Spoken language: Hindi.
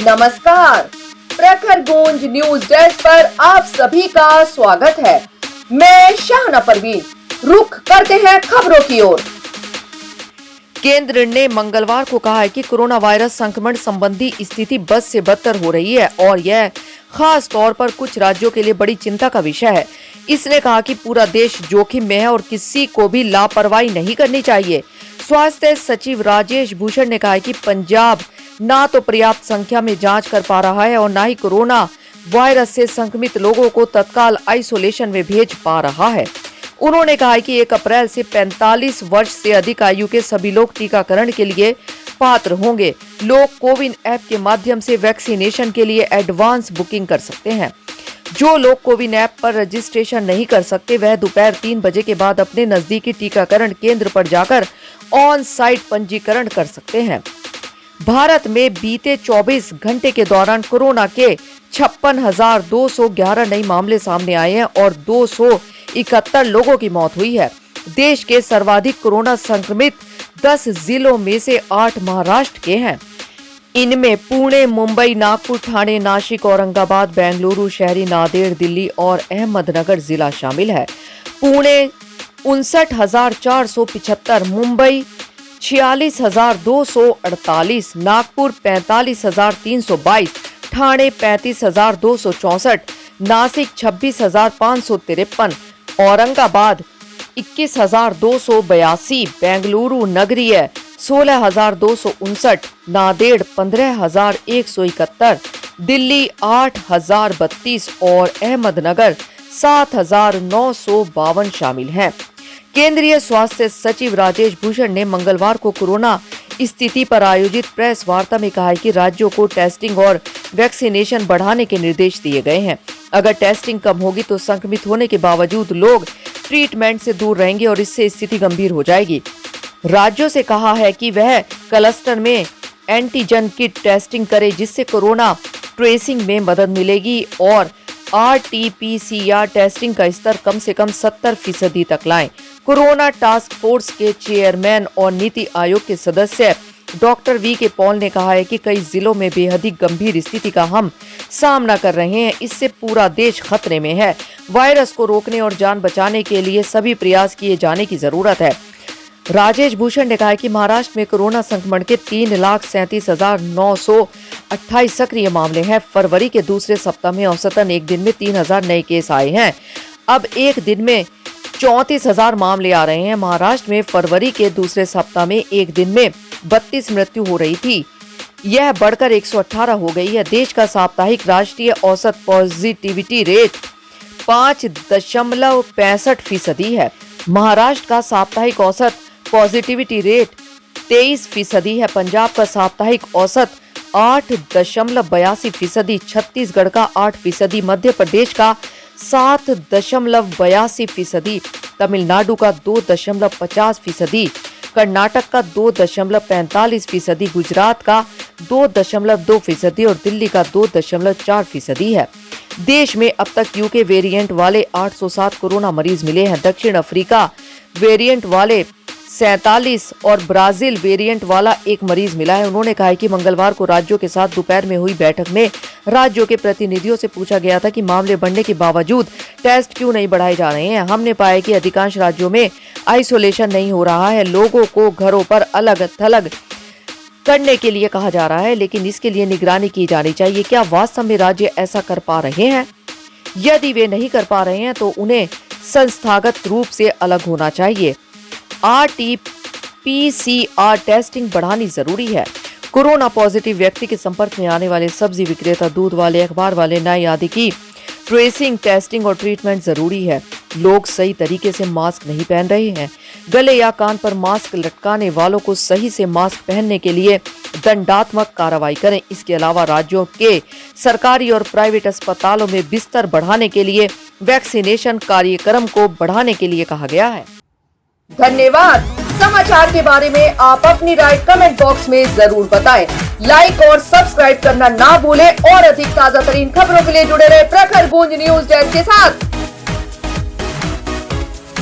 नमस्कार, प्रखर गूंज न्यूज डेस्क पर आप सभी का स्वागत है। मैं शाहना परवीन। रुख करते हैं खबरों की ओर। केंद्र ने मंगलवार को कहा है कि कोरोना वायरस संक्रमण संबंधी स्थिति बद से बदतर हो रही है और यह खास तौर पर कुछ राज्यों के लिए बड़ी चिंता का विषय है। इसने कहा कि पूरा देश जोखिम में है और किसी को भी लापरवाही नहीं करनी चाहिए। स्वास्थ्य सचिव राजेश भूषण ने कहा है कि पंजाब ना तो पर्याप्त संख्या में जांच कर पा रहा है और ना ही कोरोना वायरस से संक्रमित लोगों को तत्काल आइसोलेशन में भेज पा रहा है। उन्होंने कहा कि 1 अप्रैल से 45 वर्ष से अधिक आयु के सभी लोग टीकाकरण के लिए पात्र होंगे। लोग कोविन ऐप के माध्यम से वैक्सीनेशन के लिए एडवांस बुकिंग कर सकते हैं। जो लोग कोविन ऐप पर रजिस्ट्रेशन नहीं कर सकते वह दोपहर 3 बजे के बाद अपने नजदीकी टीकाकरण केंद्र पर जाकर ऑन साइट पंजीकरण कर सकते हैं। भारत में बीते 24 घंटे के दौरान कोरोना के 56,211 नए मामले सामने आए हैं और 271 लोगों की मौत हुई है। देश के सर्वाधिक कोरोना संक्रमित 10 जिलों में से 8 महाराष्ट्र के हैं। इनमें पुणे, मुंबई, नागपुर, ठाणे, नासिक, औरंगाबाद, बेंगलुरु शहरी, नांदेड़, दिल्ली और अहमदनगर जिला शामिल है। पुणे 59,475, मुंबई 46,248, नागपुर 45,322, ठाणे 35,264, नासिक 26,553, औरंगाबाद 21,282, बेंगलुरु नगरीय 16,259, नांदेड़ 15,171, दिल्ली 8,032 और अहमदनगर 7,952 शामिल हैं। केंद्रीय स्वास्थ्य सचिव राजेश भूषण ने मंगलवार को कोरोना स्थिति पर आयोजित प्रेस वार्ता में कहा कि राज्यों को टेस्टिंग और वैक्सीनेशन बढ़ाने के निर्देश दिए गए हैं। अगर टेस्टिंग कम होगी तो संक्रमित होने के बावजूद लोग ट्रीटमेंट से दूर रहेंगे और इससे स्थिति गंभीर हो जाएगी। राज्यों से कहा है कि वह क्लस्टर में एंटीजन किट टेस्टिंग करे जिससे कोरोना ट्रेसिंग में मदद मिलेगी और RT-PCR टेस्टिंग का स्तर कम से कम 70% तक लाएं। कोरोना टास्क फोर्स के चेयरमैन और नीति आयोग के सदस्य डॉक्टर वी.के. पॉल ने कहा है कि कई जिलों में बेहद ही गंभीर स्थिति का हम सामना कर रहे हैं। इससे पूरा देश खतरे में है। वायरस को रोकने और जान बचाने के लिए सभी प्रयास किए जाने की जरूरत है। राजेश भूषण ने कहा कि महाराष्ट्र में कोरोना संक्रमण के 3,37,928 सक्रिय मामले हैं। फरवरी के दूसरे सप्ताह में औसतन एक दिन में 3,000 नए केस आए हैं। अब एक दिन में 34,000 मामले आ रहे हैं। महाराष्ट्र में फरवरी के दूसरे सप्ताह में एक दिन में 32 मृत्यु हो रही थी, यह बढ़कर 118 हो गई है। देश का साप्ताहिक राष्ट्रीय औसत पॉजिटिविटी रेट 5.65% है। महाराष्ट्र का साप्ताहिक औसत पॉजिटिविटी रेट 23% है। पंजाब का साप्ताहिक औसत 8.82%, छत्तीसगढ़ का 8%, मध्य प्रदेश का 7.82%, तमिलनाडु का 2.50%, कर्नाटक का 2.45%, गुजरात का 2.2% और दिल्ली का 2.4% है। देश में अब तक यूके वेरिएंट वाले 807 कोरोना मरीज मिले हैं। दक्षिण अफ्रीका वेरिएंट वाले 47 और ब्राजील वेरिएंट वाला एक मरीज मिला है। उन्होंने कहा कि मंगलवार को राज्यों के साथ दोपहर में हुई बैठक में राज्यों के प्रतिनिधियों से पूछा गया था कि मामले बढ़ने के बावजूद टेस्ट क्यों नहीं बढ़ाए जा रहे हैं। हमने पाया कि अधिकांश राज्यों में आइसोलेशन नहीं हो रहा है। लोगों को घरों पर अलग थलग करने के लिए कहा जा रहा है, लेकिन इसके लिए निगरानी की जानी चाहिए। क्या वास्तव में राज्य ऐसा कर पा रहे हैं? यदि वे नहीं कर पा रहे हैं तो उन्हें संस्थागत रूप से अलग होना चाहिए। RT-PCR टेस्टिंग बढ़ानी जरूरी है। कोरोना पॉजिटिव व्यक्ति के संपर्क में आने वाले सब्जी विक्रेता, दूध वाले, अखबार वाले, नाई आदि की ट्रेसिंग, टेस्टिंग और ट्रीटमेंट जरूरी है। लोग सही तरीके से मास्क नहीं पहन रहे हैं। गले या कान पर मास्क लटकाने वालों को सही से मास्क पहनने के लिए दंडात्मक कार्रवाई करें। इसके अलावा राज्यों के सरकारी और प्राइवेट अस्पतालों में बिस्तर बढ़ाने के लिए वैक्सीनेशन कार्यक्रम को बढ़ाने के लिए कहा गया है। धन्यवाद। समाचार के बारे में आप अपनी राय कमेंट बॉक्स में जरूर बताएं। लाइक और सब्सक्राइब करना ना भूलें और अधिक ताजा तरीन खबरों के लिए जुड़े रहे प्रखर गूंज न्यूज डेस्क के साथ।